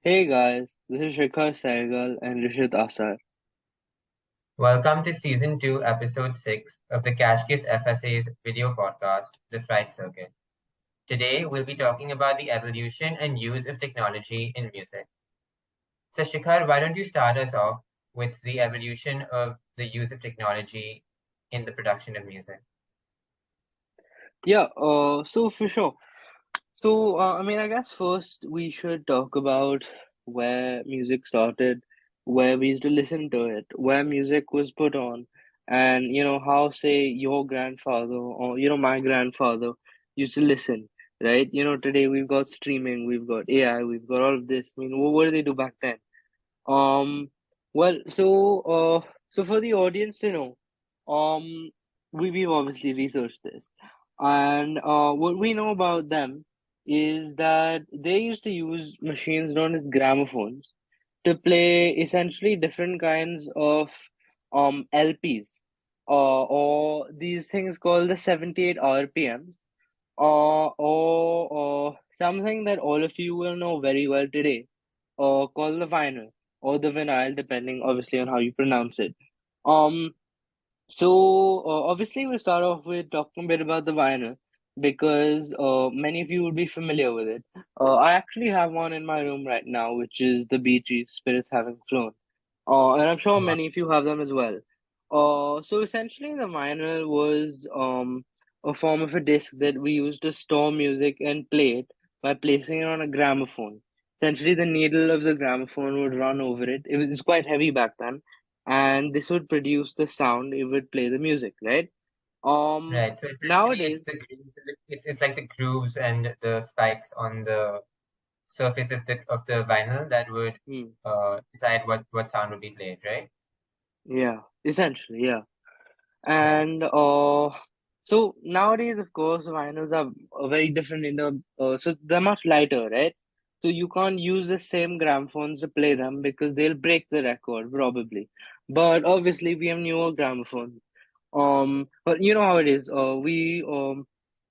Hey guys, this is Shikhar and Hrishit Asar. Welcome to Season 2, Episode 6 of the Cashkiss FSA's video podcast, The Fright Circuit. Today, we'll be talking about the evolution and use of technology in music. So, Shikhar, why don't you start us off with the evolution of the use of technology in the production of music? So for sure. I guess first we should talk about where music started, where we used to listen to it, where music was put on, and how, say, your grandfather or my grandfather used to listen, right? Today we've got streaming, we've got AI, we've got all of this. I mean, what did they do back then? Um, so for the audience to know, um, we've obviously researched this, and what we know about them is that they used to use machines known as gramophones to play essentially different kinds of LPs, or these things called the 78 RPMs, or something that all of you will know very well today, called the vinyl or the vinyl, depending obviously on how you pronounce it. Um, Obviously we'll start off with talking a bit about the vinyl because many of you would be familiar with it. I actually have one in my room right now, which is the Bee Gees' Spirits Having Flown. And I'm sure Wow. many of you have them as well. So essentially the vinyl was a form of a disc that we used to store music and play it by placing it on a gramophone. Essentially, the needle of the gramophone would run over it. It was quite heavy back then, and this would produce the sound. It would play the music, right? Um, Right. So essentially, Nowadays, it's like the grooves and the spikes on the surface of the vinyl that would hmm, decide what sound would be played, right? yeah, essentially, yeah. Right. And so nowadays, of course, vinyls are very different in the so they're much lighter, right? So you can't use the same gramophones to play them because they'll break the record probably. But obviously, we have newer gramophones. But you know how it is. We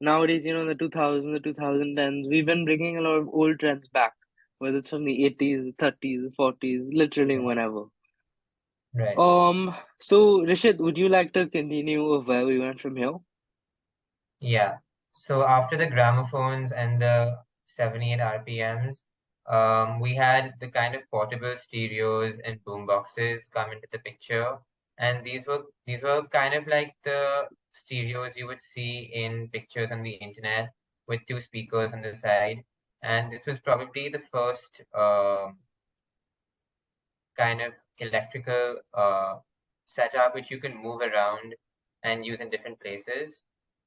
Nowadays, the 2000s, the 2010s, we've been bringing a lot of old trends back, whether it's from the 80s, 30s, 40s, literally Right. whenever. Right. So Rishit, would you like to continue of where we went from here? Yeah. So after the gramophones and the 78 RPMs, we had the kind of portable stereos and boom boxes come into the picture. And these were kind of like the stereos you would see in pictures on the internet with two speakers on the side. And this was probably the first kind of electrical setup which you can move around and use in different places.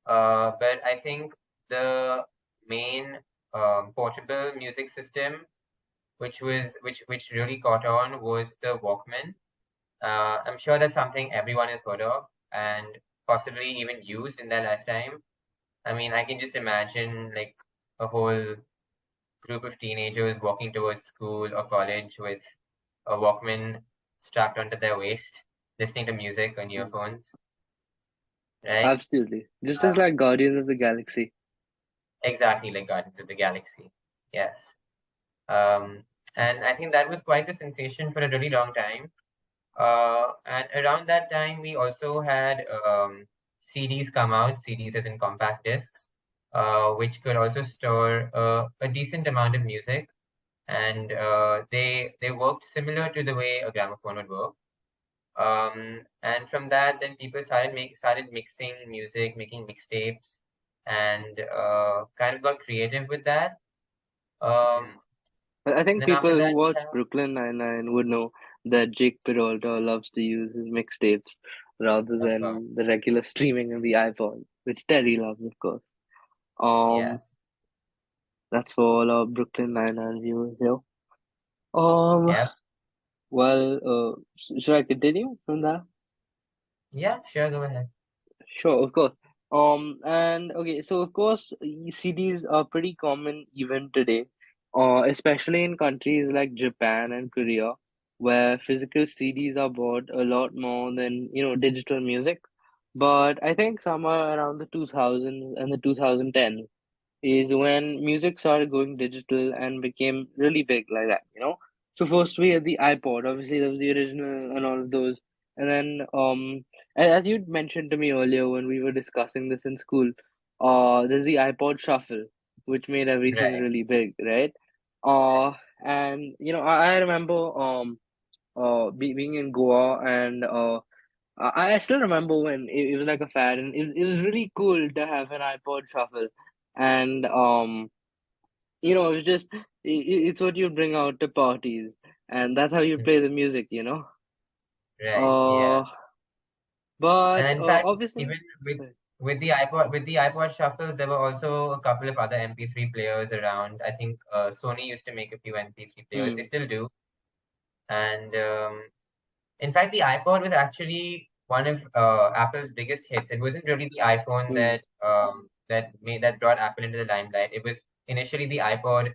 But I think the main portable music system, which really caught on, was the Walkman. I'm sure that's something everyone has heard of and possibly even used in their lifetime. I mean, I can just imagine like a whole group of teenagers walking towards school or college with a Walkman strapped onto their waist, listening to music on Mm. earphones, right? Absolutely. Just as Uh, like Guardians of the Galaxy. exactly like Guardians of the Galaxy. Yes. Um, and I think that was quite the sensation for a really long time. And around that time, we also had CDs come out, CDs as in compact discs, which could also store a decent amount of music. And they worked similar to the way a gramophone would work. And from that, then people started mixing music, making mixtapes, and kind of got creative with that. Yeah. Um, I think then after people who that, we watch have Brooklyn Nine-Nine would know that Jake Peralta loves to use his mixtapes rather of course, than the regular streaming on the iPod, which Terry loves, of course. Um, yes, that's for all our Brooklyn Nine-Nine viewers here. Um, yep, should I continue from there? yeah, sure, go ahead. Sure, of course. And okay, so of course, CDs are pretty common even today, especially in countries like Japan and Korea, where physical CDs are bought a lot more than, digital music. But I think somewhere around the 2000s and the 2010s, is when music started going digital and became really big like that, you know? So first we had the iPod, obviously that was the original and all of those. And then as you mentioned to me earlier when we were discussing this in school, there's the iPod Shuffle, which made everything Right. really big, right? Uh and you know, I remember being in Goa and I still remember when it was like a fad, and it was really cool to have an iPod Shuffle, and you know, it was just it's what you bring out to parties, and that's how you Mm. play the music, you know. Right. Yeah. Uh, but And in fact, obviously, even with the iPod shuffles, there were also a couple of other MP3 players around. I think Sony used to make a few MP3 players. They hmm, still do. And in fact, the iPod was actually one of Apple's biggest hits. It wasn't really the iPhone hmm, that brought Apple into the limelight. It was initially the iPod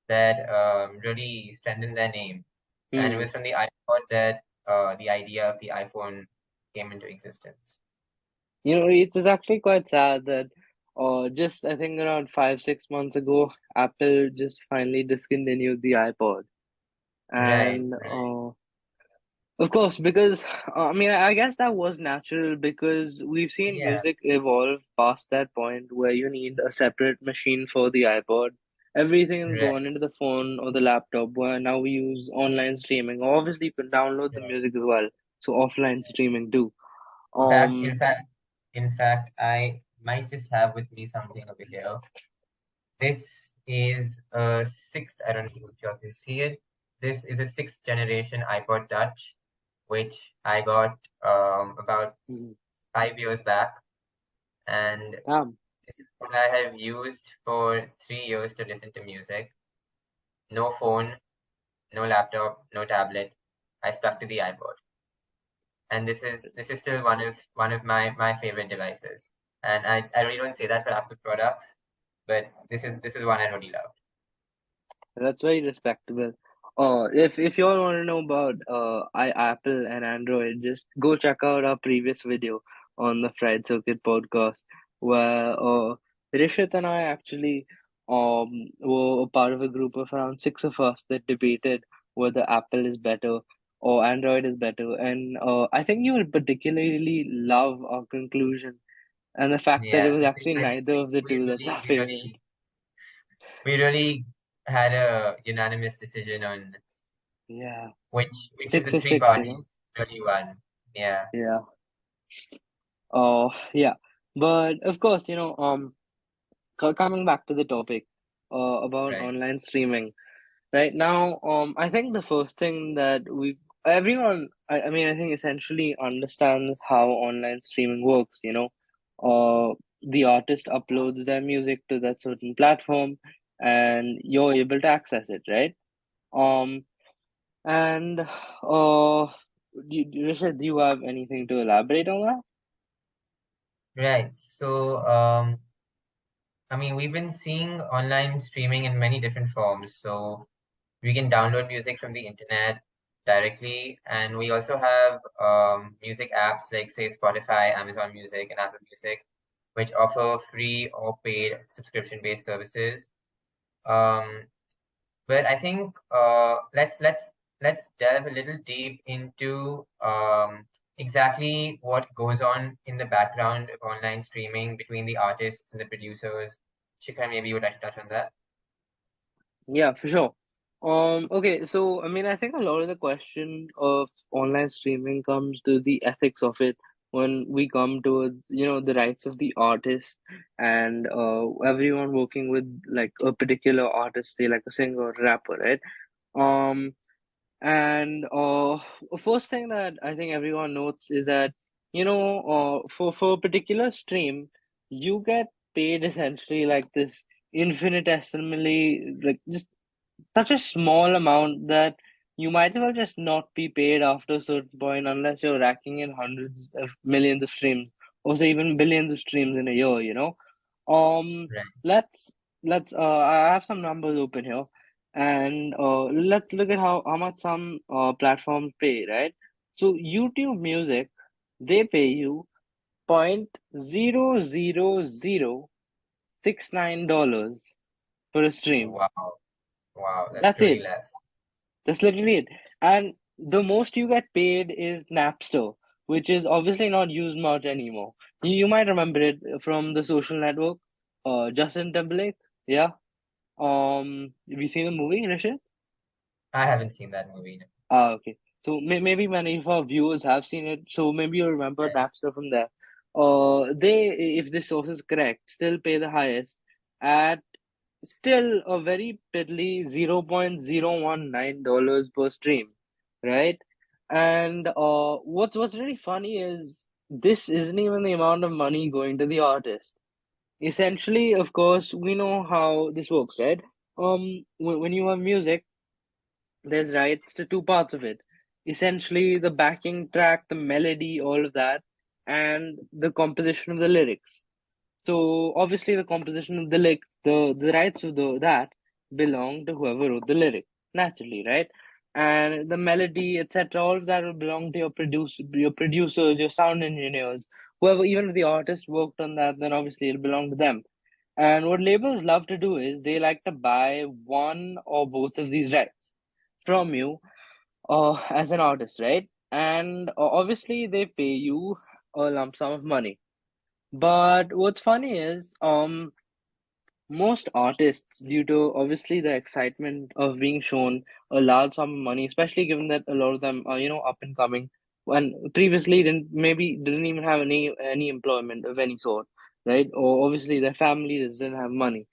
that really strengthened their name, and it hmm. was from the iPod that the idea of the iPhone came into existence. You know, it was actually quite sad that, just I think around 5 6 months ago, Apple just finally discontinued the iPod, Right, and right. of course, because I mean, I guess that was natural because we've seen Yeah, music evolve past that point where you need a separate machine for the iPod. Everything is right, going into the phone or the laptop, where now we use online streaming. Obviously, you can download the right. music as well, so offline streaming too. In fact, Um, in fact, in fact, I might just have with me something over here. This is a sixth, I don't know if you can see it. This is a sixth generation iPod Touch, which I got about mhm. 5 years back. And um, this is what I have used for 3 years to listen to music. No phone, no laptop, no tablet. I stuck to the iPod. And this is still one of my favorite devices. And I really don't say that for Apple products, but this is one I really love. That's very respectable. If you all want to know about Apple and Android, just go check out our previous video on the Fried Circuit podcast, where Rishit and I actually were a part of a group of around six of us that debated whether Apple is better or Android is better, and I think you will particularly love our conclusion and the fact that it Yeah, was I think actually I neither think of the we two that's really our we favorite. really we really had a unanimous decision on Yeah, which of six the for three six, you know. parties really won. Yeah, Yeah. Yeah. But of course, you know, coming back to the topic, about right. online streaming. Right now, I think the first thing that everyone, I mean, I think essentially understands how online streaming works, you know. The artist uploads their music to that certain platform and you're able to access it, right? Um, and, Rishad, do you have anything to elaborate on that? Right. So I mean we've been seeing online streaming in many different forms. So we can download music from the internet directly, and we also have music apps like say Spotify, Amazon Music, and Apple Music, which offer free or paid subscription-based services. Um, but I think let's delve a little deep into exactly what goes on in the background of online streaming between the artists and the producers. Shikhar, maybe you would like to touch on that. Yeah, for sure. Okay, so I mean, I think a lot of the question of online streaming comes to the ethics of it when we come to, you know, the rights of the artist and everyone working with like a particular artist, say like a singer or rapper, right? Um, and first thing that I think everyone notes is that, you know, for a particular stream, you get paid essentially like this infinitesimally, like just such a small amount that you might as well just not be paid after a certain point unless you're racking in hundreds of millions of streams or say even billions of streams in a year, you know. Um Right. let's I have some numbers open here and let's look at how much some platforms pay, right? So YouTube Music, they pay you 0.0000 $69 for a stream. Wow. Wow. That's That's really it. less. That's literally it. And the most you get paid is Napster, which is obviously not used much anymore. You might remember it from the social network. Justin Timberlake. Yeah. Have you seen the movie, Rishit? I haven't seen that movie. Ah, okay. So maybe many of our viewers have seen it. So maybe you remember Napster from there. They, if the source is correct, still pay the highest at still a very piddly $0.019 per stream, right? And what's really funny is this isn't even the amount of money going to the artist. Essentially, of course, we know how this works, right? When you have music, there's rights to two parts of it. Essentially, the backing track, the melody, all of that, and the composition of the lyrics. So obviously, the composition of the lyrics, the rights of that belong to whoever wrote the lyric, naturally, right? And the melody, etc., all of that will belong to your producers, your sound engineers, whoever. Even if the artist worked on that, then obviously it'll belong to them. And what labels love to do is they like to buy one or both of these rights from you as an artist, right? And obviously they pay you a lump sum of money. But what's funny is, most artists, due to obviously the excitement of being shown a large sum of money, especially given that a lot of them are, up and coming, and previously didn't even have any employment of any sort, right? Or obviously their families didn't have money.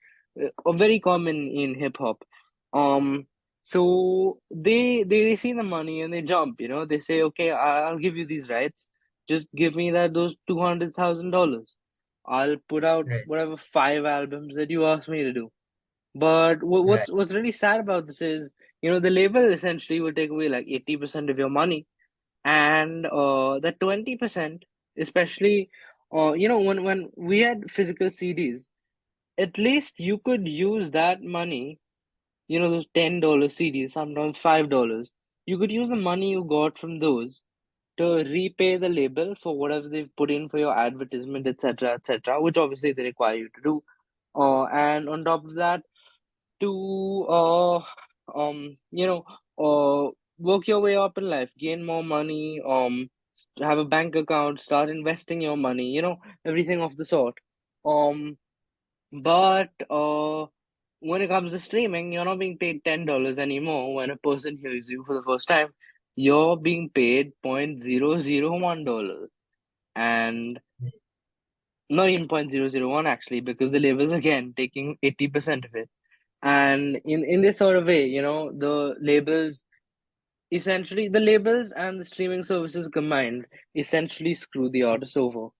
Very common in hip hop. Um, so they see the money and they jump. They say, okay, I'll give you these rights. Just give me those $200,000. I'll put out Right. whatever 5 albums that you asked me to do. But Right. what's really sad about this is, the label essentially will take away like 80% of your money, and that 20%, especially, when we had physical CDs, at least you could use that money, those $10 CDs, sometimes $5. You could use the money you got from those to repay the label for whatever they've put in for your advertisement, etc., etc., which obviously they require you to do. And on top of that, to work your way up in life, gain more money, have a bank account, start investing your money, everything of the sort. Um, but when it comes to streaming, you're not being paid $10 anymore. When a person hears you for the first time, you're being paid $0.001, and not even $0.001 actually, because the label's again taking 80% of it. And in this sort of way, the labels and the streaming services combined essentially screw the artist over.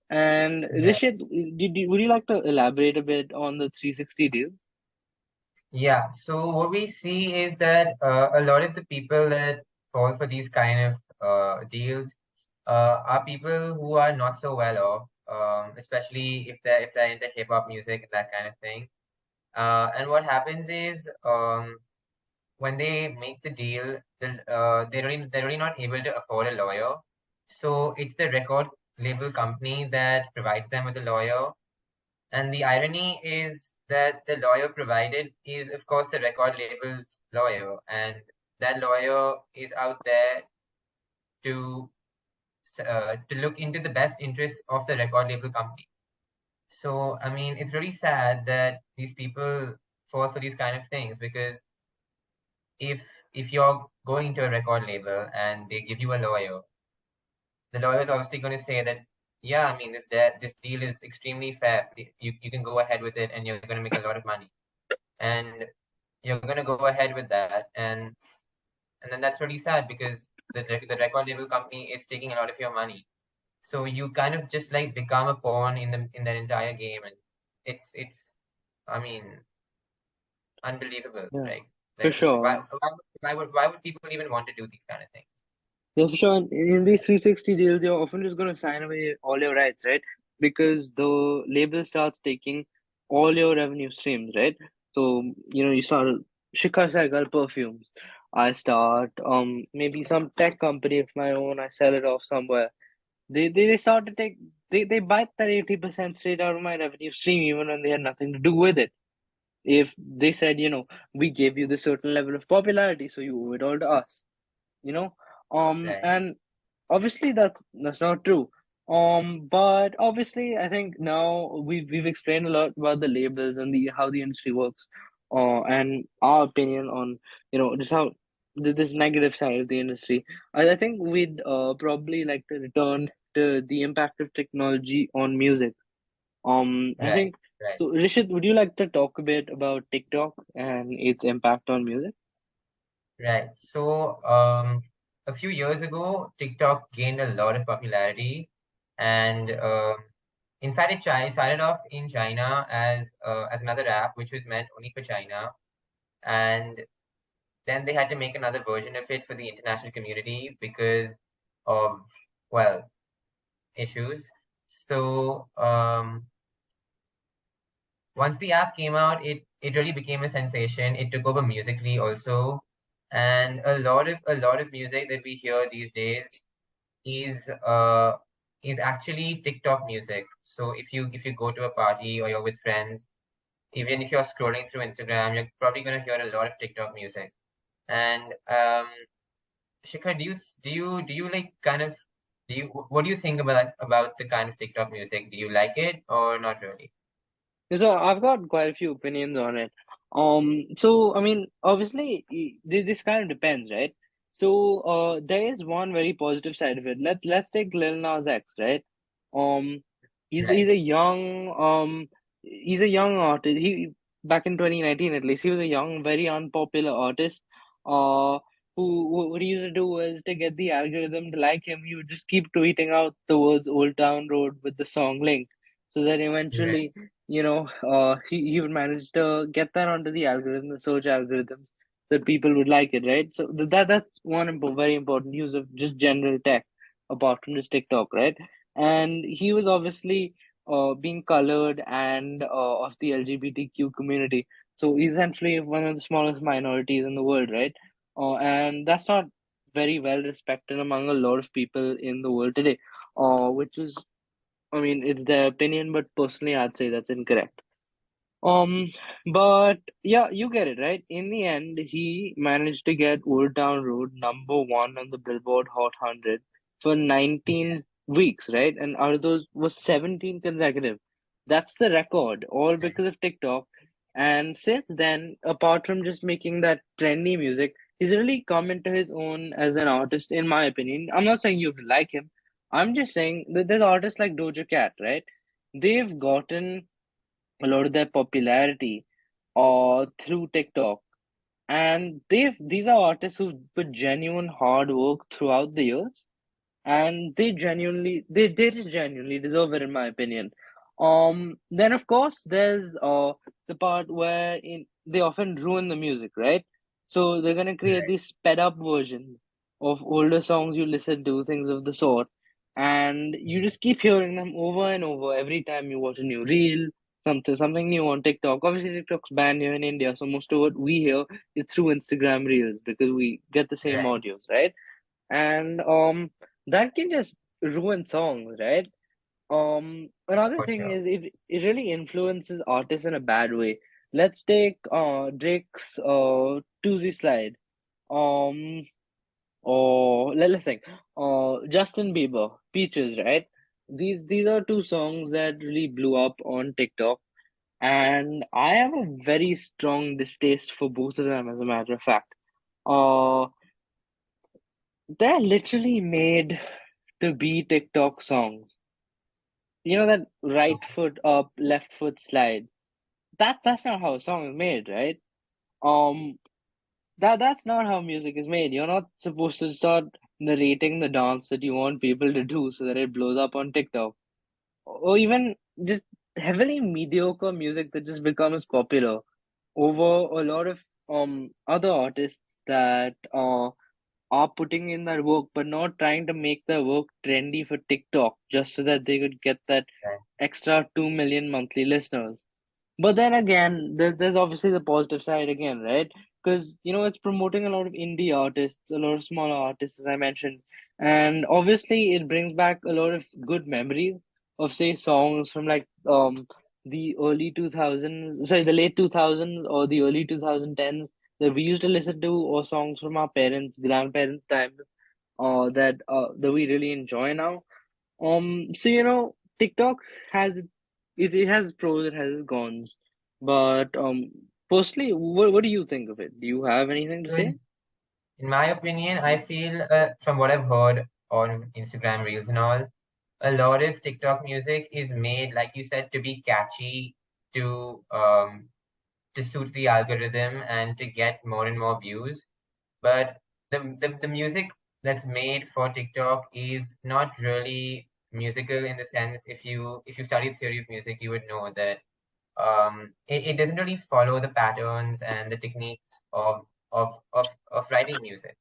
And Right. Rishit, would you like to elaborate a bit on the 360 deal? Yeah. So what we see is that a lot of the people that fall for these kind of deals are people who are not so well off, especially if they're into hip hop music and that kind of thing. And what happens is, when they make the deal, they're really not able to afford a lawyer. So it's the record label company that provides them with a lawyer. And the irony is that the lawyer provided is, of course, the record label's lawyer, and that lawyer is out there to to look into the best interest of the record label company. So, I mean, it's really sad that these people fall for these kind of things, because if if you're going to a record label and they give you a lawyer, the lawyer is obviously going to say that, yeah, I mean, this deal is extremely fair. You can go ahead with it, and you're going to make a lot of money, and you're going to go ahead with that, and then that's really sad because the record label company is taking a lot of your money. So you kind of just like become a pawn in that entire game, and it's I mean, unbelievable, Yeah, right? for Like, sure. why would people even want to do these kind of things? Yeah, for sure. In these 360 deals, you're often just going to sign away all your rights, right? Because the label starts taking all your revenue streams, right? So, you start Shikhar Cycle perfumes. I start maybe some tech company of my own. I sell it off somewhere. They start to take they bite that 80% straight out of my revenue stream even when they had nothing to do with it. If they said, we gave you this certain level of popularity, so you owe it all to us, you know. Right, And obviously that's not true. But obviously I think now we've explained a lot about the labels and the how the industry works, and our opinion on, just how this negative side of the industry. I think we'd probably like to return to the impact of technology on music. I right, think right, so. Rishit, would you like to talk a bit about TikTok and its impact on music? right. So, a few years ago, TikTok gained a lot of popularity, and in fact, started off in China as another app which was meant only for China, and then they had to make another version of it for the international community because of, well, issues. So, once the app came out, it really became a sensation. It took over musically also, and a lot of music that we hear these days is uh is actually TikTok music. So if you go to a party or you're with friends, even if you're scrolling through Instagram, you're probably gonna hear a lot of TikTok music. And Shikhar, do you like kind of do you what do you think about the kind of TikTok music? Do you like it or not really? So I've got quite a few opinions on it. So I mean, obviously, this kind of depends, right? So there is one very positive side of it. Let's take Lil Nas X, right? Um, he's Right, a young artist. He back in 2019 at least, he was a young, very unpopular artist. Uh, what he used to do was to get the algorithm to like him. He would just keep tweeting out the words "Old Town Road" with the song link, so that right, eventually he would manage to get that onto the algorithm, the search algorithms, that people would like it, right? So that's one very important use of just general tech, apart from just TikTok, right? And he was obviously being colored and of the LGBTQ community. So he's essentially one of the smallest minorities in the world, right? And that's not very well respected among a lot of people in the world today, which is, I mean, it's their opinion, but personally, I'd say that's incorrect. Um, but yeah, you get it, right? In the end, he managed to get Old Town Road #1 on the Billboard Hot 100 for yeah, 19 weeks, right? And out of those was 17 consecutive. That's the record, all right, because of TikTok. And since then, apart from just making that trendy music, he's really come into his own as an artist, in my opinion. I'm not saying you have to like him. I'm just saying that there's artists like Doja Cat, right? They've gotten a lot of their popularity through TikTok. And these are artists who've put genuine hard work throughout the years, and they just genuinely deserve it in my opinion. Then of course there's the part where they often ruin the music, right? So they're gonna create right, these sped up versions of older songs you listen to, things of the sort, and you right, just keep hearing them over and over every time you watch a new reel, something new on TikTok. Obviously TikTok's banned here in India, so most of what we hear is through Instagram reels because we get the same right, audios, right? And that can just ruin songs, right? Another for thing sure. is it really influences artists in a bad way. Let's take Drake's Tuesday Slide. Um or let's think. Justin Bieber, Peaches, right? These are two songs that really blew up on TikTok, and I have a very strong distaste for both of them, as a matter of fact. Uh they're literally made to be TikTok songs. You know that right foot up, left foot slide. That's not how a song is made, right? Um, that's not how music is made. You're not supposed to start narrating the dance that you want people to do so that it blows up on TikTok, or even just heavily mediocre music that just becomes popular over a lot of other artists that are putting in that work, but not trying to make their work trendy for TikTok just so that they could get that Right, extra 2 million monthly listeners. But then again, there's obviously the positive side again, right? because it's promoting a lot of indie artists, a lot of smaller artists, as I mentioned, and obviously it brings back a lot of good memories of say songs from like the early 2000s, sorry, the late 2000s or the early 2010s that we used to listen to, or songs from our parents, grandparents' time, that we really enjoy now. So TikTok has it has its pros, it has its cons, but personally, what do you think of it? Do you have anything to So say? in my opinion, I feel from what I've heard on Instagram Reels and all, a lot of TikTok music is made, like you said, to be catchy, to um, to suit the algorithm and to get more and more views. But the music that's made for TikTok is not really musical in the sense if you study theory of music, you would know that it doesn't really follow the patterns and the techniques of writing music.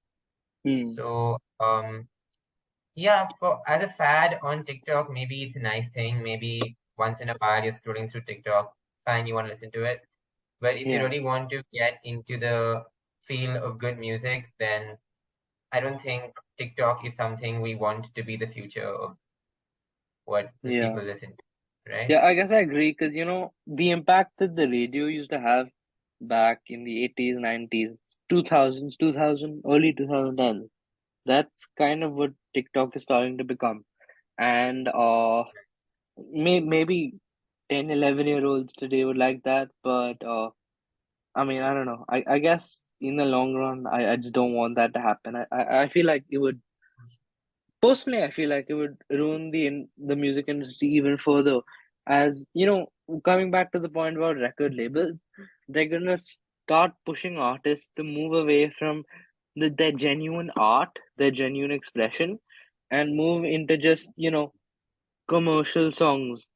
Hmm. So yeah, for as a fad on TikTok, maybe it's a nice thing. Maybe once in a while you're scrolling through TikTok, fine, you want to listen to it. But if you Yeah. really want to get into the feel of good music, then I don't think TikTok is something we want to be the future of what Yeah. people listen to, right? Yeah. I guess I agree because the impact that the radio used to have back in the 80s, 90s, 2000s, 2000, early 2010s. That's kind of what TikTok is starting to become. And maybe 10, 11 year olds today would like that, but I mean, I don't know. I guess in the long run, I just don't want that to happen. I feel like it would, personally, I feel like it would ruin the music industry even further. As coming back to the point about record labels, they're gonna start pushing artists to move away from their genuine art, their genuine expression, and move into just commercial songs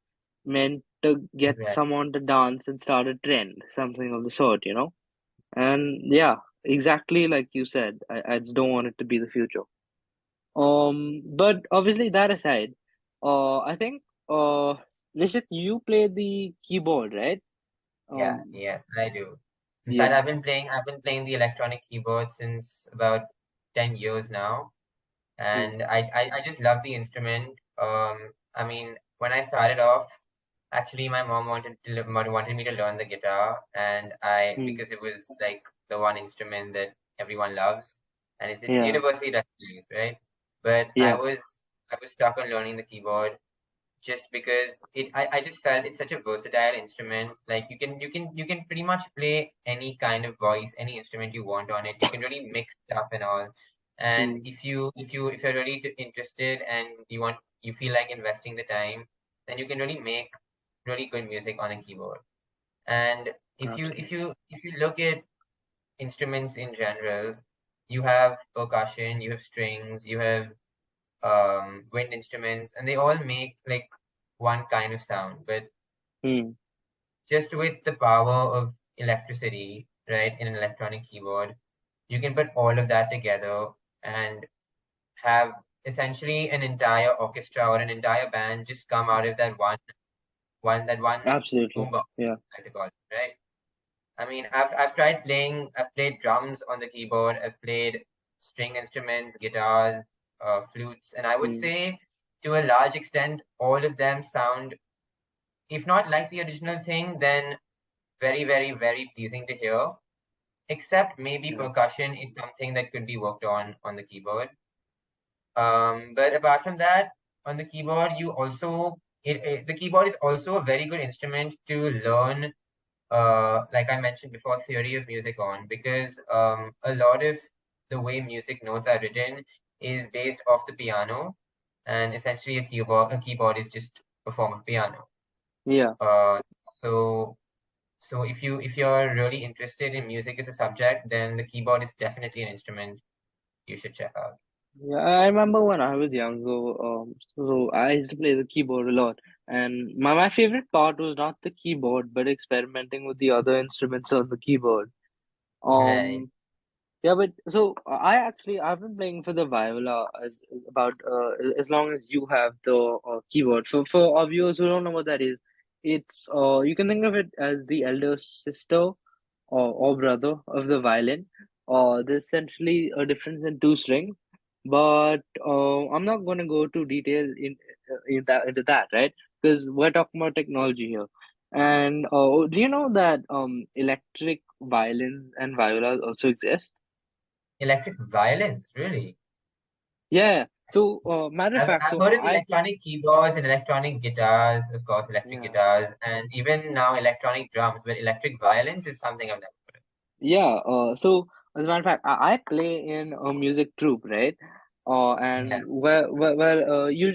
meant to get Exactly. someone to dance and start a trend, something of the sort. And yeah, exactly like you said, I just don't want it to be the future. But obviously that aside, I think Rishit, you play the keyboard, right? Yeah, Um, yes, I do. In fact, yeah. I've been playing the electronic keyboard since about 10 years now. Hmm. And I just love the instrument. I mean, when I started off, actually, my mom wanted me to learn the guitar, and I Hmm. because it was like the one instrument that everyone loves, and it's Yeah. universally recognized, right? But Yeah. I was stuck on learning the keyboard just because I just felt it's such a versatile instrument. Like you can pretty much play any kind of voice, any instrument you want on it. You can really mix stuff and all. And Hmm. if you're really interested and you feel like investing the time, then you can really make really good music on a keyboard. And Absolutely. if you look at instruments in general, you have percussion, you have strings, you have wind instruments, and they all make like one kind of sound. But Hmm. just with the power of electricity, right, in an electronic keyboard, you can put all of that together and have essentially an entire orchestra or an entire band just come out of that one Absolutely. boombox, Yeah. I like to call it, right? I mean, I've tried playing. I've played drums on the keyboard. I've played string instruments, guitars, flutes, and I would Hmm. say, to a large extent, all of them sound, if not like the original thing, then very, very, very pleasing to hear. Except maybe Yeah. percussion is something that could be worked on the keyboard. But apart from that, on the keyboard, the keyboard is also a very good instrument to learn like I mentioned before, theory of music on because a lot of the way music notes are written is based off the piano, and essentially a keyboard is just a form of piano. Yeah. Uh, so so if you're really interested in music as a subject, then the keyboard is definitely an instrument you should check out. Yeah, I remember when I was younger, so I used to play the keyboard a lot, and my favorite part was not the keyboard, but experimenting with the other instruments on the keyboard. Right. Um, yeah, but so I've been playing for the viola as about as long as you have the keyboard. For our viewers who don't know what that is, it's you can think of it as the elder sister or brother of the violin. There's essentially a difference in two strings, but I'm not going to go too detail into that, right? Because we're talking about technology here. And do you know that electric violins and violas also exist? Electric violins, really? Yeah. So, matter of fact, I've so heard of I electronic keyboards and electronic guitars, of course, electric yeah. guitars, and even now electronic drums, but electric violins is something I've never heard Yeah, so as a matter of fact, I play in a music troupe, right? of. Yeah. And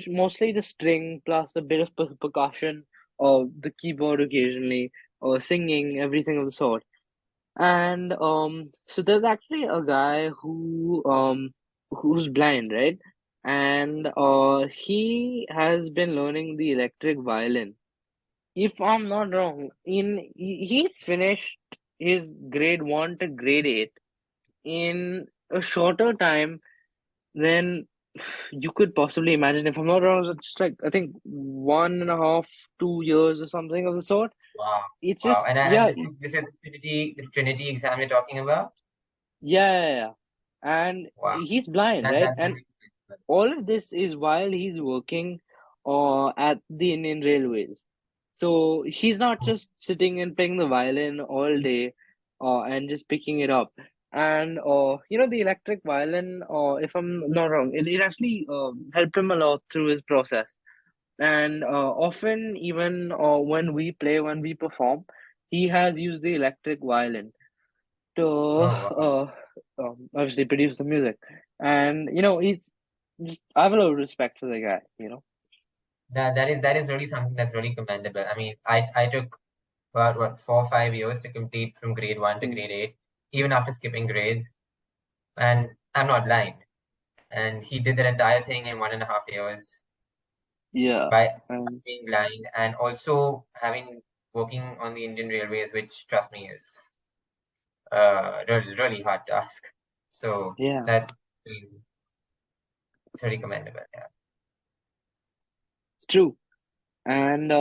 mostly the string plus a bit of percussion, or the keyboard occasionally, or singing, everything of the sort. And so there's actually a guy who's blind, right? And he has been learning the electric violin. If I'm not wrong, he finished his grade 1 to grade 8 in a shorter time than you could possibly imagine. If I'm not wrong, it's like I think 1.5, 2 years or something of the sort. Wow. It's Wow. just And this is the Trinity exam you're talking about? yeah. And Wow. he's blind, right? That's And really good. all of this is while he's working at the Indian Railways. So he's not just sitting and playing the violin all day and just picking it up. And the electric violin, if I'm not wrong, it actually helped him a lot through his process. And often, even when we perform, he has used the electric violin to Oh wow. obviously produce the music. And I have a lot of respect for the guy, you know. That is really something that's really commendable. I mean, I took about what 4 or 5 years to complete from grade one to Mm. grade eight, even after skipping grades. And I'm not blind. And he did that entire thing in 1.5 years Yeah. by Um, being blind and also having working on the Indian Railways, which trust me is really hard task. So yeah, that mm, it's really commendable. Yeah. it's true. And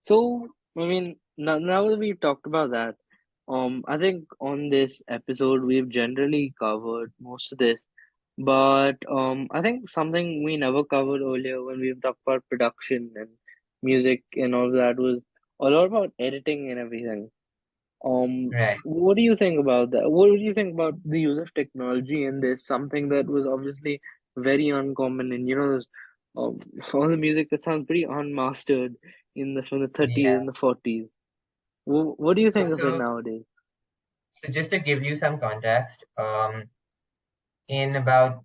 so, I mean, now that we've talked about that, I think on this episode we've generally covered most of this. But I think something we never covered earlier when we've talked about production and music and all that was a lot about editing and everything. Right. What do you think about that? What do you think about the use of technology in this? Something that was obviously very uncommon, and there's um, all the music that sounds pretty unmastered in the from the 30s Yeah. and the 40s. What do you So, think of it so, nowadays? so just to give you some context, in about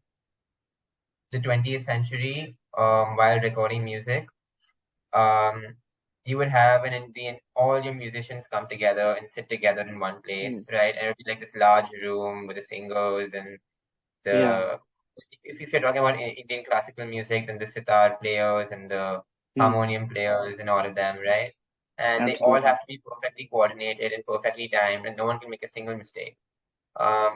the 20th century, while recording music, um, you would have an Indian, all your musicians come together and sit together in one Hmm. place, right? And it would be like this large room with the singers and Yeah, the, if you're talking about Indian classical music, then the sitar players and the hmm. harmonium players and all of them, right? And they all Absolutely. have to be perfectly coordinated and perfectly timed, and no one can make a single mistake.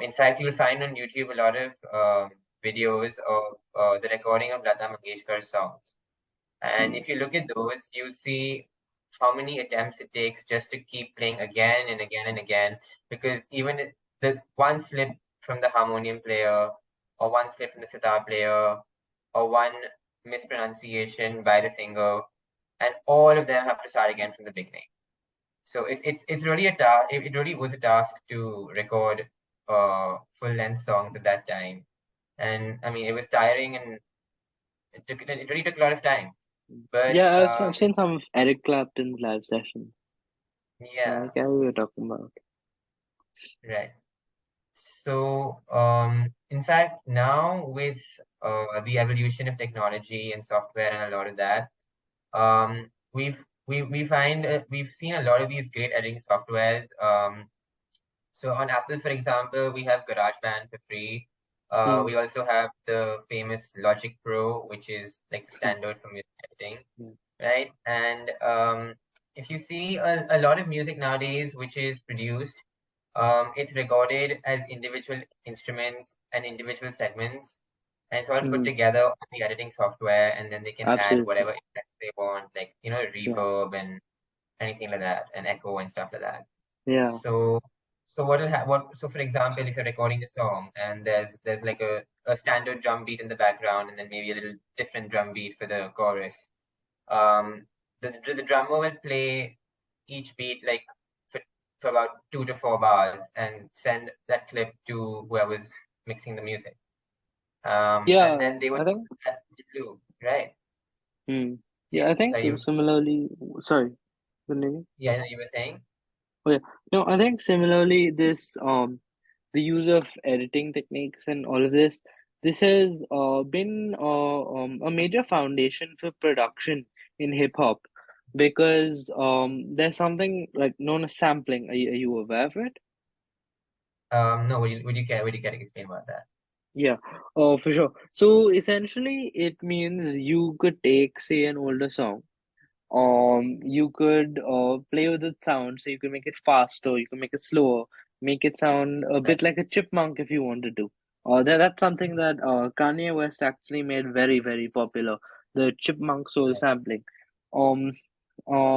In fact, you'll find on YouTube a lot of videos of the recording of Lata Mangeshkar's songs. And Hmm. if you look at those, you'll see how many attempts it takes just to keep playing again and again and again. Because even the one slip from the harmonium player, or one slip from the sitar player, or one mispronunciation by the singer, and all of them have to start again from the beginning. So it's really a task. It really was a task to record full length songs at that time. And I mean, it was tiring and it really took a lot of time. But Yeah, I've seen some of Eric Clapton's live sessions. yeah, Like we were talking about. right. So in fact, now with the evolution of technology and software and a lot of that, we find we've seen a lot of these great editing softwares. So on Apple, for example, we have GarageBand for free. Hmm. We also have the famous Logic Pro, which is like the standard for music editing, Yeah. right? And if you see a lot of music nowadays, which is produced, it's recorded as individual instruments and individual segments, and it's all put Hmm. together on the editing software, and then they can add Absolutely. whatever effects they want, like Yeah. reverb and anything like that, and echo and stuff like that. Yeah. So, so what will what? So, for example, if you're recording a song and there's like a standard drum beat in the background, and then maybe a little different drum beat for the chorus. Um, the drummer will play each beat like for, for about 2 to 4 bars and send that clip to whoever's mixing the music. And Yeah, then they would I think. that loop, right? Hmm. Yeah. Yeah, I So think you, similarly. Sorry, continue. yeah, no, you were saying. Oh yeah. No, I think similarly this the use of editing techniques and all of this, this has been a major foundation for production in hip hop because there's something like known as sampling. Are you aware of it? No, would you care to explain about that? Yeah, for sure. So essentially, it means you could take, say, an older song. You could play with the sound, so you can make it faster, you can make it slower, make it sound a Right. bit like a chipmunk if you wanted to. That's something that Kanye West actually made very, very popular, the chipmunk soul Right. sampling. Um,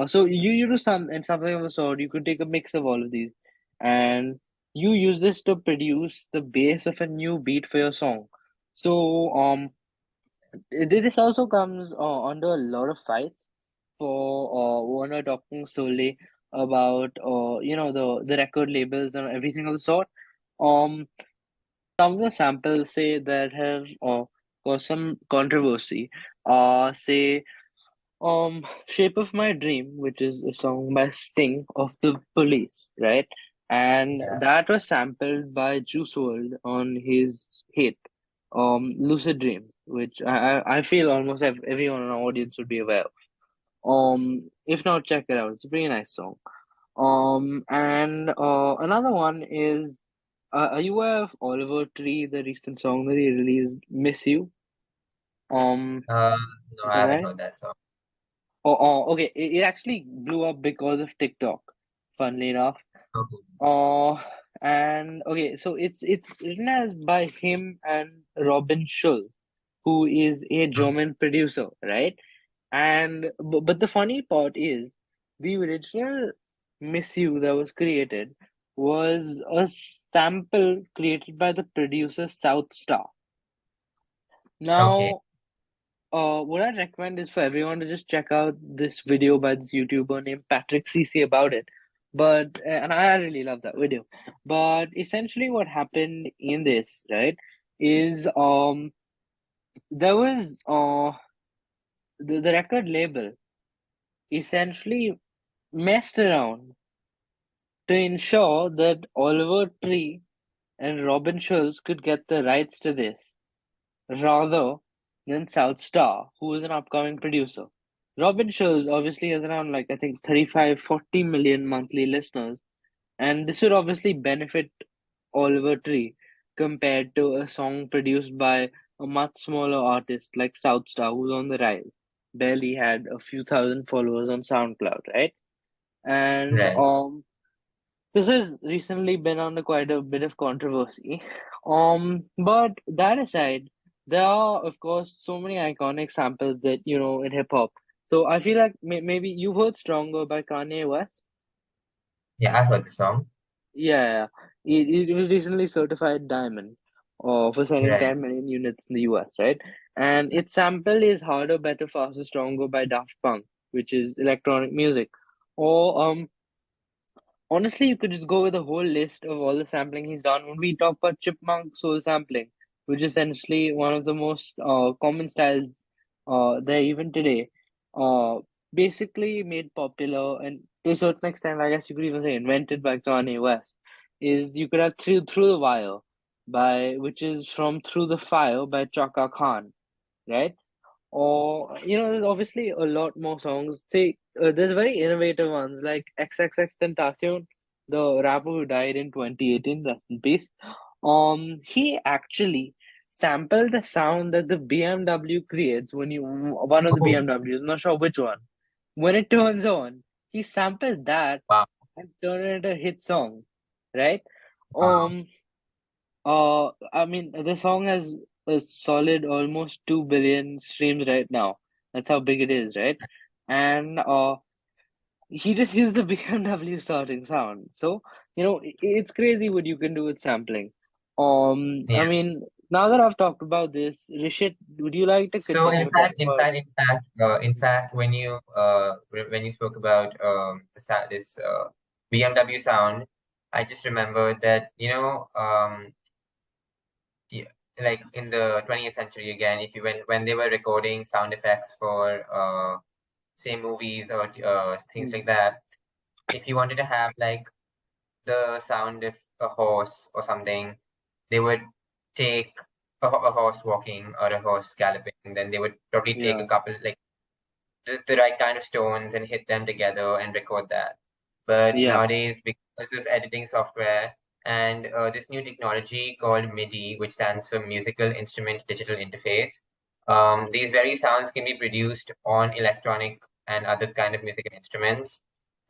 so you do some and something of the sort. You could take a mix of all of these, and you use this to produce the base of a new beat for your song. So this also comes under a lot of fights for when we're talking solely about the record labels and everything of the sort. Um, some of the samples say that have caused some controversy. Say Shape of My Dream, which is a song by Sting of the Police, right? And Yeah. that was sampled by Juice WRLD on his hit, Lucid Dream, which I feel almost everyone in our audience would be aware of. If not, check it out. It's a pretty nice song. And another one is, are you aware of Oliver Tree, the recent song that he released, Miss You? Uh, no, Is I that haven't right? heard that song. Okay. It actually blew up because of TikTok, funnily enough. Okay. Uh, and okay, so it's written as by him and Robin Schulz, who is a German producer, right? And but the funny part is, the original Miss You that was created was a sample created by the producer South Star. Okay. Now, what I recommend is for everyone to just check out this video by this YouTuber named Patrick CC about it. But and I really love that video. But essentially, what happened in this, right, is there was the record label essentially messed around to ensure that Oliver Tree and Robin Schulz could get the rights to this, rather than South Star, who is an upcoming producer. Robin Schulz obviously has around like I think 35, 40 million monthly listeners, and this would obviously benefit Oliver Tree compared to a song produced by a much smaller artist like South Star, who's on the rise. Barely had a few thousand followers on SoundCloud, right? And Right. this has recently been under quite a bit of controversy. But that aside, there are, of course, so many iconic samples that, in hip hop. So I feel like maybe you've heard Stronger by Kanye West. Yeah, I've heard the song. Yeah, it was recently certified diamond for selling Right. 10 million units in the US, right? And its sample is Harder, Better, Faster, Stronger by Daft Punk, which is electronic music. Or honestly, you could just go with a whole list of all the sampling he's done. When we talk about chipmunk soul sampling, which is essentially one of the most common styles there even today, uh, basically made popular and to a certain extent, I guess you could even say invented by Kanye West, is you could have Through the Wire by which is from Through the Fire by Chaka Khan, right? Or, there's obviously a lot more songs. Say, there's very innovative ones like XXX the rapper who died in 2018, rest in peace. He actually sampled the sound that the BMW creates when one of the Oh, BMWs, I'm not sure which one, when it turns on, he sampled that wow. and turned it into a hit song, right? Wow. Um, I mean, the song has a solid almost 2 billion streams right now. That's how big it is, right? And he just used the BMW starting sound. So, it's crazy what you can do with sampling. I Yeah. mean, now that I've talked about this, Rishit, would you like to So continue talking about? in fact, when you spoke about this BMW sound, I just remembered that yeah, like in the 20th century again, if you when they were recording sound effects for say movies or things Mm, like that, if you wanted to have like the sound of a horse or something, they would take a horse walking or a horse galloping, then they would probably take a yeah, couple like the right kind of stones and hit them together and record that. But yeah, nowadays, because of editing software and this new technology called MIDI, which stands for Musical Instrument Digital Interface, these very sounds can be produced on electronic and other kind of musical instruments.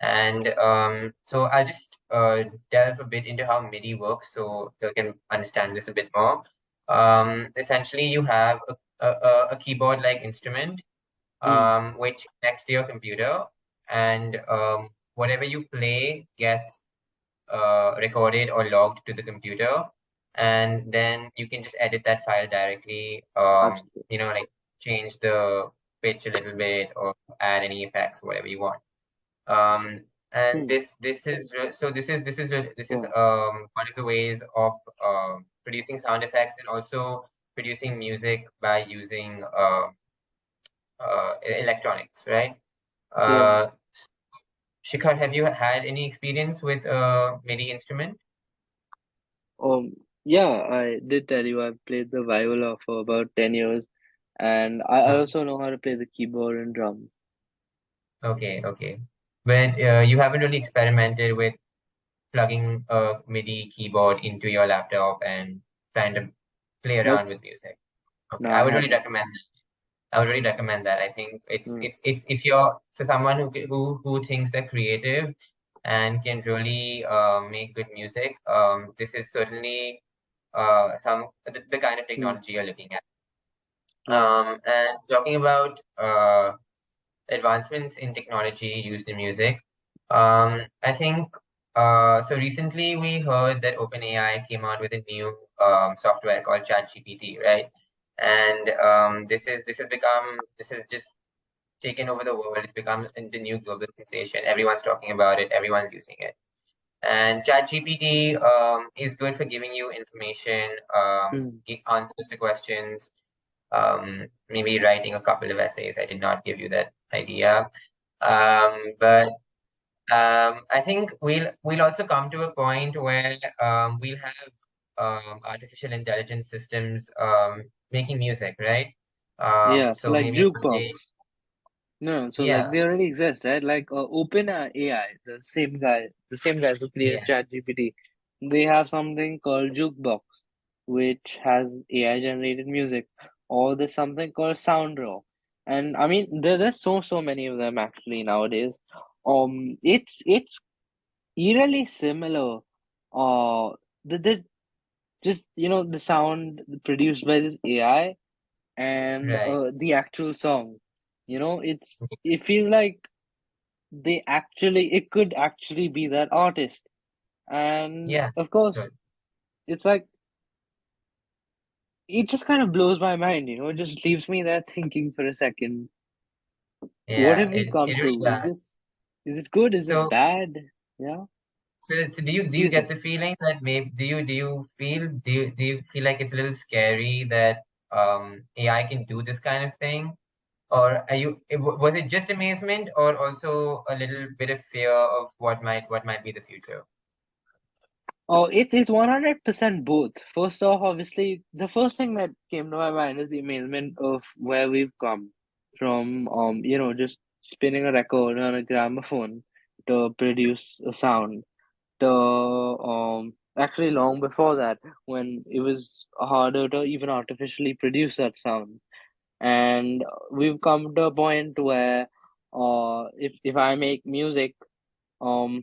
And so I'll just delve a bit into how MIDI works so you can understand this a bit more. Essentially, you have a keyboard-like instrument mm, which connects to your computer, and whatever you play gets recorded or logged to the computer, and then you can just edit that file directly. absolutely. Like change the pitch a little bit or add any effects, whatever you want. And Hmm, this is so this is yeah, one of the ways of producing sound effects and also producing music by using electronics, right? yeah. Uh, Shikhar, have you had any experience with a MIDI instrument? Yeah, I did tell you I've played the viola for about 10 years, and I Oh, also know how to play the keyboard and drums. okay, okay. But you haven't really experimented with plugging a MIDI keyboard into your laptop and trying to play Nope, around with music. Okay, no, I haven't. I would really recommend that. I think Mm, it's if you're for someone who thinks they're creative and can really make good music. This is certainly the kind of mm, technology you're looking at. yeah, And talking about advancements in technology used in music, I think so. Recently, we heard that OpenAI came out with a new software called ChatGPT, right? And this has just taken over the world. It's become the new global sensation. Everyone's talking about it. Everyone's using it. And ChatGPT is good for giving you information, mm, answers to questions, maybe writing a couple of essays. I did not give you that idea. But I think we'll also come to a point where we'll have artificial intelligence systems making music, right? yeah. So So like maybe one Jukebox. day, No, so like yeah, they already exist, right? Like Open AI, the same guys who created yeah, ChatGPT, they have something called Jukebox, which has AI generated music, or there's something called SoundRaw, and I mean there's so many of them actually nowadays. It's eerily similar. This just the sound produced by this AI and right, the actual song. It feels like it could actually be that artist. And yeah, of course, good. it's like it just kind of blows my mind, it just leaves me there thinking for a second, what Yeah, have we come it really to? does. Is this good? Is this So bad? Yeah. so do What do you you get think? the feeling that maybe do you feel like it's a little scary that AI can do this kind of thing? Or was it just amazement or also a little bit of fear of what might be the future? Oh, it's 100% both. First off, obviously, the first thing that came to my mind is the amazement of where we've come from, just spinning a record on a gramophone to produce a sound. To actually long before that, when it was harder to even artificially produce that sound. And we've come to a point where, if I make music, um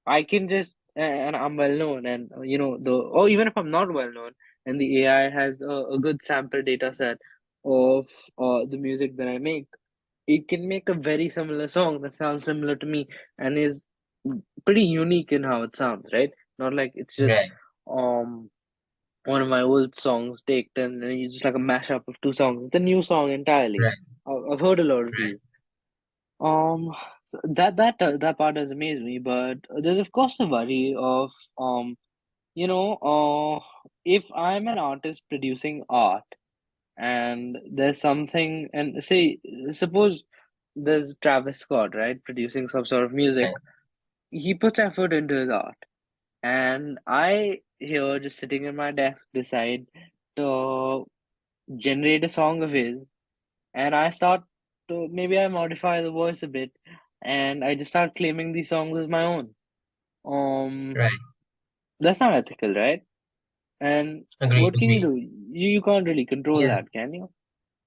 I can just and I'm well known, and or even if I'm not well known, and the AI has a good sample data set of the music that I make. it can make a very similar song that sounds similar to me and is pretty unique in how it sounds, right? Not like it's just Right, um one of my old songs taken and it's just like a mashup of two songs. It's a new song entirely. right, I've heard a lot of right, these. Um, that part does amaze me, but there's of course the worry of you know, if I'm an artist producing art and there's something, and say, suppose there's Travis Scott, right, producing some sort of music. right, He puts effort into his art, and I here just sitting in my desk decide to generate a song of his, and I start to maybe I modify the voice a bit, and I just start claiming these songs as my own. Um, right. that's not ethical, right? And Agreed, what can you agreed. do? You can't really control Yeah. that, can you?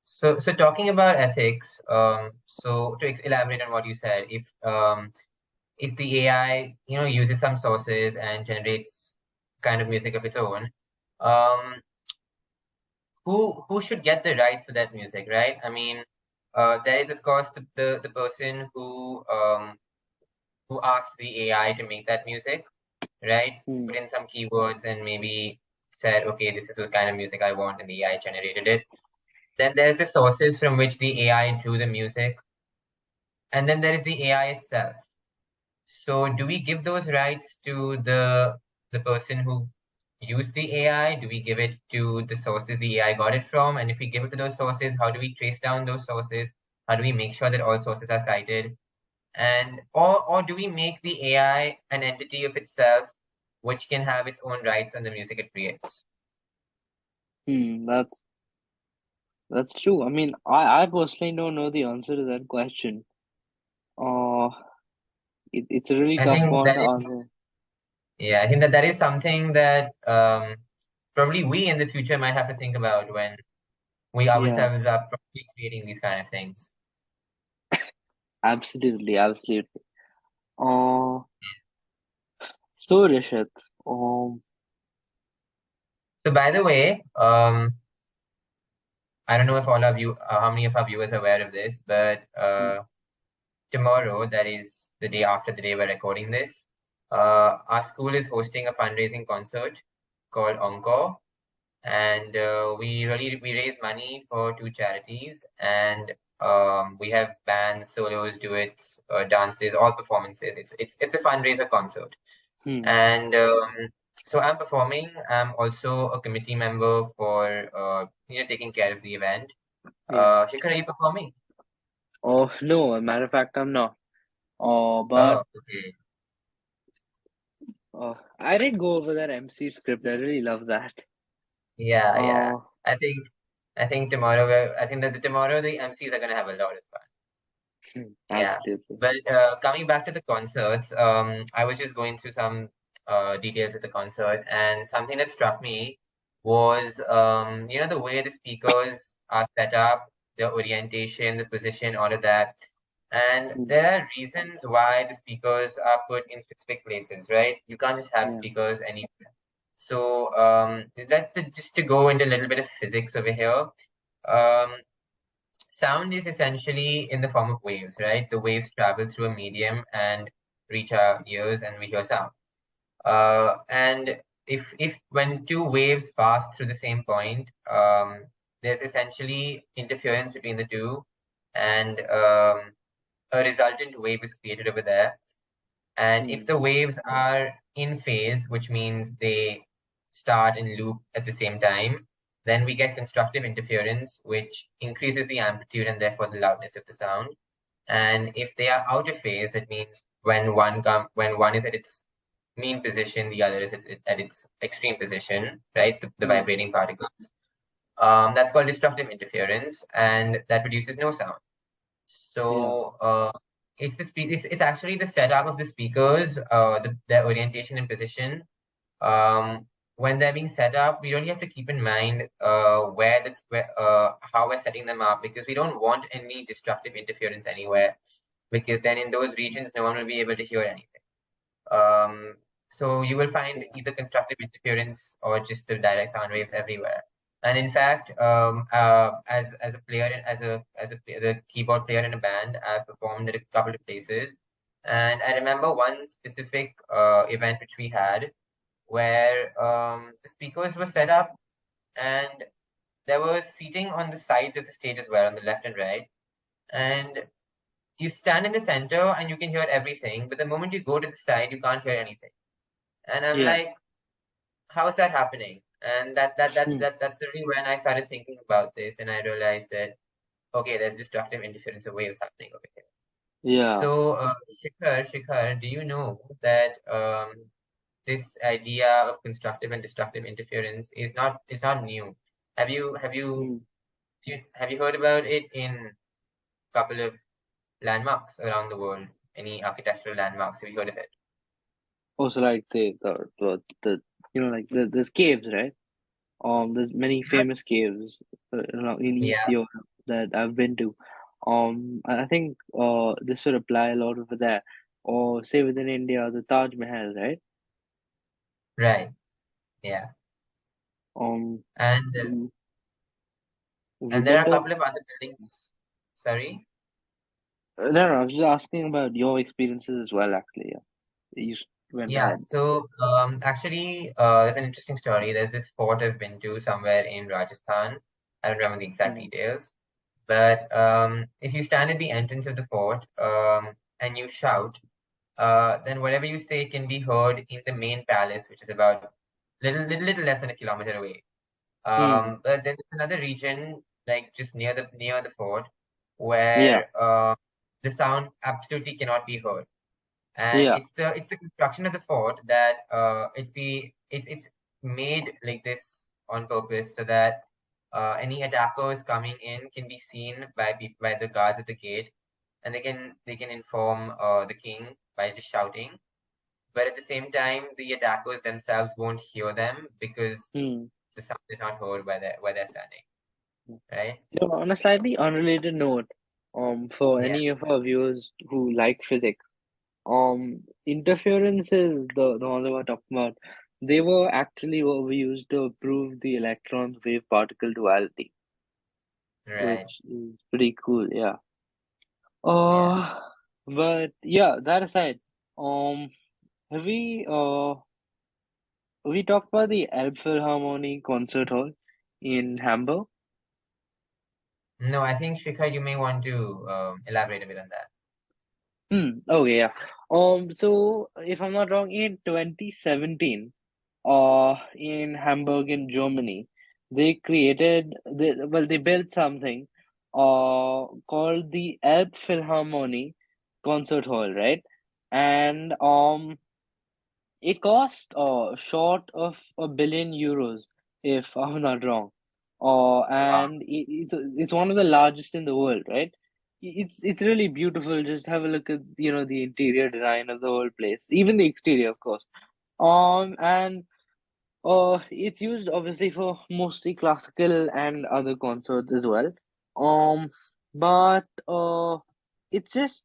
So talking about ethics, so to elaborate on what you said, if the AI, uses some sources and generates kind of music of its own, um, who should get the rights for that music, right? I mean, there is of course the person who asked the AI to make that music, right? Hmm. Put in some keywords and maybe said, okay, this is the kind of music I want, and the AI generated it. Then there's the sources from which the AI drew the music, and then there is the AI itself. So do we give those rights to the person who used the AI? Do we give it to the sources the AI got it from? And if we give it to those sources, how do we trace down those sources? How do we make sure that all sources are cited? And or do we make the AI an entity of itself which can have its own rights on the music it creates? Hmm. That's true. I mean, I personally don't know the answer to that question. Uh, it's a really I tough think one that to answer. is Yeah, I think that is something that probably we in the future might have to think about when we Yeah, ourselves are probably creating these kind of things. absolutely, absolutely. Uh, so Rishit, um, So by the way, I don't know if all of you, how many of our viewers are aware of this, but hmm, tomorrow, that is the day after the day we're recording this, our school is hosting a fundraising concert called Encore, and we raise money for two charities, and we have bands, solos, duets, dances, all performances. It's a fundraiser concert. hmm, And so I'm performing. I'm also a committee member for taking care of the event. yeah. Shikhar, are you performing? Oh no, a matter of fact, I'm not. But Oh, okay. I did go over that MC script. I really love that. Yeah, yeah. Uh, I think I think that tomorrow the MCs are gonna have a lot of fun. Yeah. absolutely. But coming back to the concerts, I was just going through some details of the concert, and something that struck me was, the way the speakers are set up, the orientation, the position, all of that. And Hmm, there are reasons why the speakers are put in specific places, right? You can't just have yeah, speakers anywhere. So just to go into a little bit of physics over here. Um, Sound is essentially in the form of waves, right? The waves travel through a medium and reach our ears, and we hear sound. And if when two waves pass through the same point, there's essentially interference between the two, and a resultant wave is created over there. And if hmm, the waves are in phase, which means they start and loop at the same time, then we get constructive interference, which increases the amplitude and therefore the loudness of the sound. And if they are out of phase, it means when one is at its mean position, the other is at its extreme position, right? The yeah, vibrating particles. That's called destructive interference, and that produces no sound. yeah, So it's actually the setup of the speakers, their orientation and position. When they're being set up, we really have to keep in mind how we're setting them up, because we don't want any destructive interference anywhere, because then in those regions no one will be able to hear anything. Um, so you will find yeah. either constructive interference or just the direct sound waves everywhere. And in fact, as a player, as a keyboard player in a band, I've performed at a couple of places. And I remember one specific event which we had where the speakers were set up, and there was seating on the sides of the stage as well, on the left and right. And you stand in the center and you can hear everything, but the moment you go to the side, you can't hear anything. And I'm Yeah. like, how is that happening? And Hmm. that's really when I started thinking about this, and I realized that okay, there's destructive interference of waves happening over here. Yeah. So, Shikhar, do you know that this idea of constructive and destructive interference is not new? Have you have you, Hmm. have you heard about it in a couple of landmarks around the world? Any architectural landmarks? Have you heard of it? Also, like say the like there's caves, right? There's many famous caves in East Yeah, Europe that I've been to. I think this would apply a lot over there. Or say within India, the Taj Mahal, right? right. Yeah, Um, and mm, have you and there been are a to it? couple of other buildings. Sorry. No, no, I was just asking about your experiences as well, actually. Yeah, you went Yeah, ahead. so actually, there's an interesting story. There's this fort I've been to somewhere in Rajasthan. I don't remember the exact Mm, details, but if you stand at the entrance of the fort and you shout, then whatever you say can be heard in the main palace, which is about little less than a kilometer away. mm, But then there's another region, like just near the fort, yeah, where the sound absolutely cannot be heard. And yeah. it's the construction of the fort that it's made like this on purpose so that any attackers coming in can be seen by by the guards at the gate, and they can inform the king by just shouting. But at the same time, the attackers themselves won't hear them because Mm. the sound is not heard where they're standing, right? You know, on a slightly unrelated note, for Yeah, any of our viewers who like physics, interferences, the one that we're talking about, they were actually what we used to prove the electron wave particle duality, right. which is pretty cool, yeah. Yeah. Uh, but yeah, that aside, um, have we talked about the Elbphilharmonie Concert Hall in Hamburg? No, I think Shikhar, you may want to elaborate a bit on that. Oh yeah. So if I'm not wrong, in 2017, in Hamburg in Germany, they built something, called the Elbphilharmonie Concert Hall, right? And it cost short of €1 billion, if I'm not wrong. Wow. And it's one of the largest in the world, right? It's really beautiful. Just have a look at the interior design of the whole place, even the exterior, of course. And it's used obviously for mostly classical and other concerts as well. Um, but it's just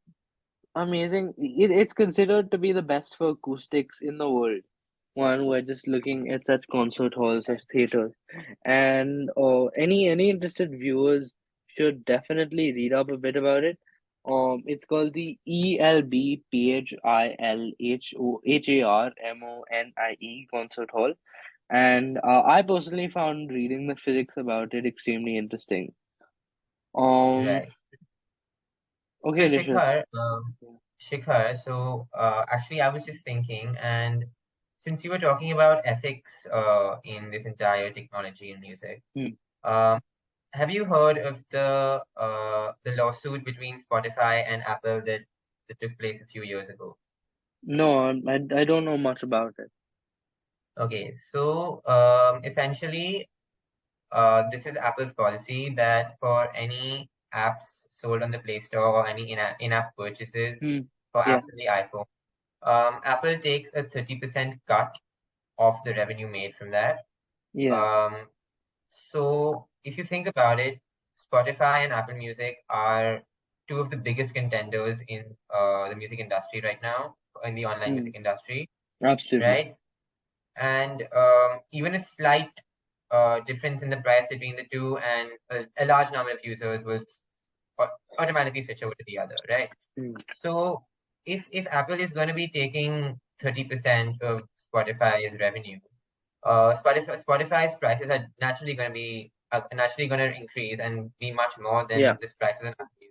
amazing. It's considered to be the best for acoustics in the world. One, we're just looking at such concert halls, such theaters, and any interested viewers should definitely read up a bit about it. It's called the ELBPHILHOHARMONIE Concert Hall, and I personally found reading the physics about it extremely interesting. Um, Right. So okay, Rishit. Shikhar, so actually I was just thinking, and since you were talking about ethics in this entire technology and music, Hmm. um, have you heard of the lawsuit between Spotify and Apple that took place a few years ago? No, I don't know much about it. Okay, so essentially, this is Apple's policy that for any apps sold on the Play Store or any in-app purchases Hmm. for Yeah. apps on the iPhone, Apple takes a 30% cut of the revenue made from that. Yeah. Um, so if you think about it, Spotify and Apple Music are two of the biggest contenders in the music industry right now, in the online Hmm. music industry, Absolutely. right? And even a slight difference in the price between the two, and a large number of users will automatically switch over to the other, right? Mm. So if Apple is going to be taking 30% of Spotify's revenue, Spotify's prices are naturally going to increase and be much more Yeah. than this prices on Apple.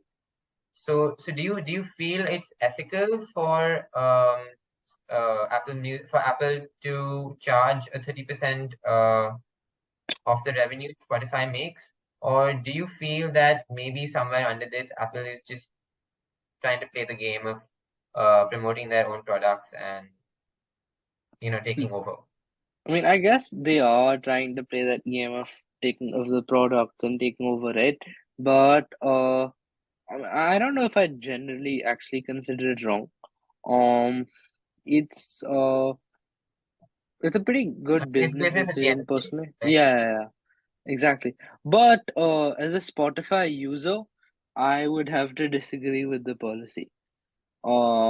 So do you feel it's ethical for Apple to charge a 30% of the revenue Spotify makes, or do you feel that maybe somewhere under this Apple is just trying to play the game of promoting their own products and Hmm. taking over? I mean, I guess they are trying to play that game of taking of the product and taking over it, but I don't know if I generally actually consider it wrong. Um, it's uh, it's a pretty good It's business business at the end decision, of the day, personally. right? Yeah, exactly. But as a Spotify user, I would have to disagree with the policy.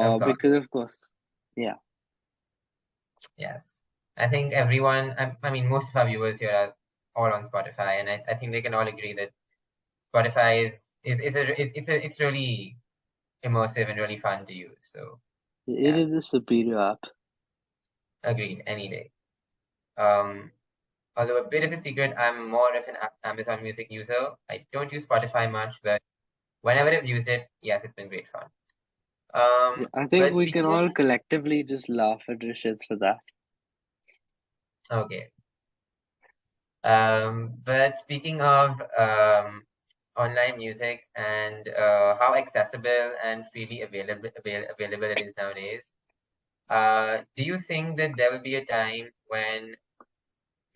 Of course, Because of course, yeah, yes. I think everyone, I mean, most of our viewers here are all on Spotify, and I think they can all agree that Spotify it's really immersive and really fun to use. So it yeah, is a superior app. agreed any day. Um, Although a bit of a secret, I'm more of an Amazon Music user. I don't use Spotify much, but whenever I've used it, yes, it's been great fun. Yeah, I think But we can speaking of all collectively just laugh at Rishit for that. okay, but speaking of online music and how accessible and freely available it is nowadays, do you think that there will be a time when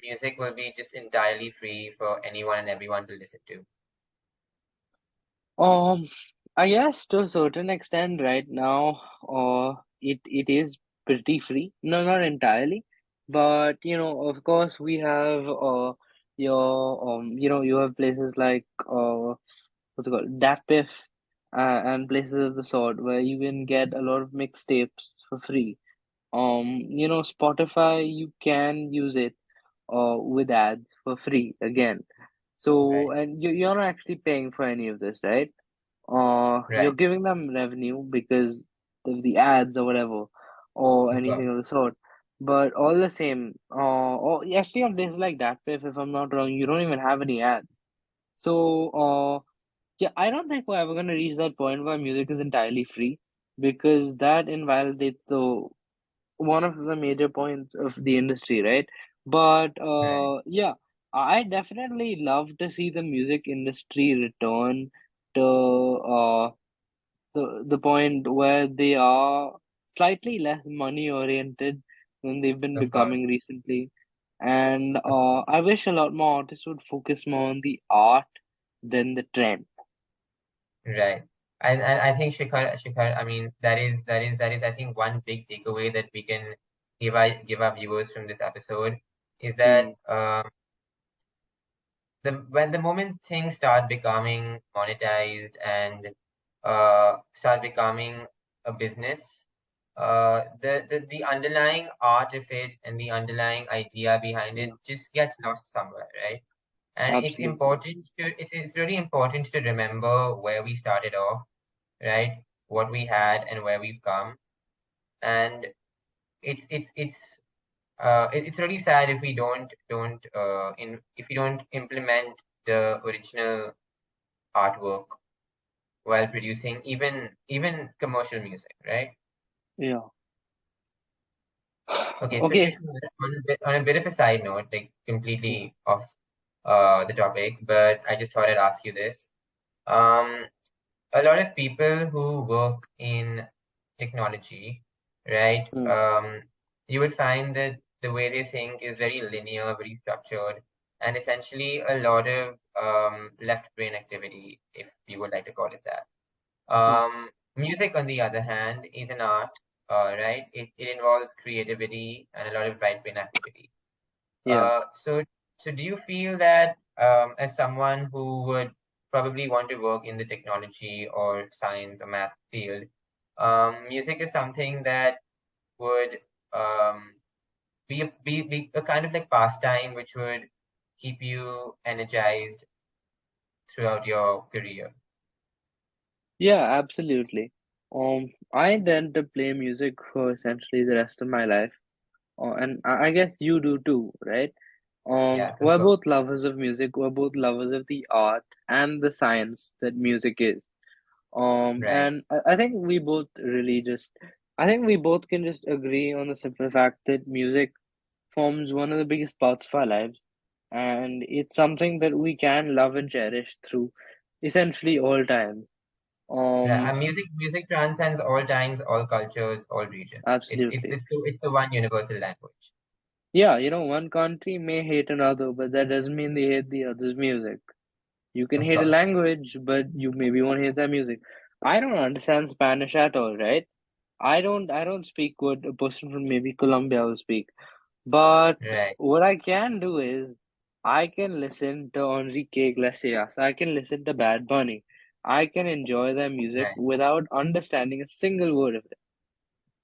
music will be just entirely free for anyone and everyone to listen to? Um, I guess to a certain extent, right now, it is pretty free. No, not entirely, but of course, we have you have places like what's it called, DatPiff, and places of the sort where you can get a lot of mixtapes for free. Spotify, you can use it with ads for free again. So, Right, and you're not actually paying for any of this, right? You're right, giving them revenue because of the ads or whatever, or of anything of course. the sort. But all the same, or actually on places like that, if I'm not wrong, you don't even have any ads. So, yeah, I don't think we're ever gonna reach that point where music is entirely free, because that invalidates the one of the major points of the industry, right? But Right, yeah, I definitely love to see the music industry return to the point where they are slightly less money oriented than they've been of course. becoming recently. And I wish a lot more artists would focus more on the art than the trend. Right. And I think Shikhar, I mean, that is I think one big takeaway that we can give our viewers from this episode is that Mm, the moment things start becoming monetized and start becoming a business, the underlying art of it and the underlying idea behind it yeah, just gets lost somewhere, right? And absolutely. it's really important to remember where we started off, right? What we had and where we've come. And it's really sad if we don't implement the original artwork while producing even commercial music, right? Yeah. Okay, so Okay. Shikhar, on a bit of a side note, like Yeah. completely off the topic, but I just thought I'd ask you this. Um, a lot of people who work in technology, right? Mm, You would find that the way they think is very linear, very structured, and essentially a lot of left brain activity, if you would like to call it that. mm, Music, on the other hand, is an art, right? It involves creativity and a lot of right brain activity. yeah. So do you feel that as someone who would probably want to work in the technology or science or math field, music is something that would be a kind of like pastime which would keep you energized throughout your career. Yeah, absolutely. I intend to play music for essentially the rest of my life. And I guess you do too, right? Yes, of We're course. both lovers of music. We're both lovers of the art and the science that music is. Right. And I think we both really just, I think we both can just agree on the simple fact that music forms one of the biggest parts of our lives, and it's something that we can love and cherish through essentially all time. Yeah, Um, and music transcends all times, all cultures, all regions. Absolutely. It's the one universal language. Yeah, one country may hate another, but that doesn't mean they hate the other's music. You can Of hate a course. language, but you maybe won't hate their music. I don't understand Spanish at all, right? I don't speak what a person from maybe Colombia will speak. But Right, what I can do is I can listen to Enrique Iglesias. I can listen to Bad Bunny. I can enjoy their music right. without understanding a single word of it.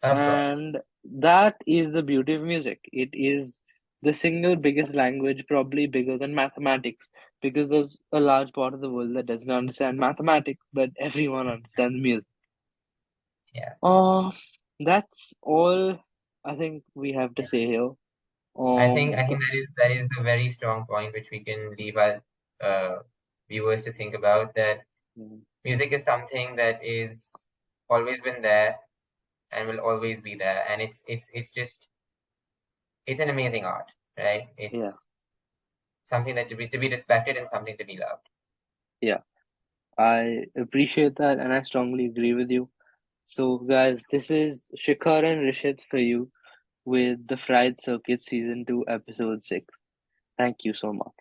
Of course. And that is the beauty of music. It is the single biggest language, probably bigger than mathematics, because there's a large part of the world that doesn't understand mathematics, but everyone understands music. Yeah. Uh, that's all I think we have to Yeah. say here. I think that is a very strong point which we can leave our uh, viewers to think about, that music is something that is always been there and will always be there, and it's just it's an amazing art, right? It's Yeah, something that to be respected and something to be loved. yeah. I appreciate that and I strongly agree with you. So, guys, this is Shikhar and Rishit for you with the Fried Circuit Season 2, Episode 6. Thank you so much.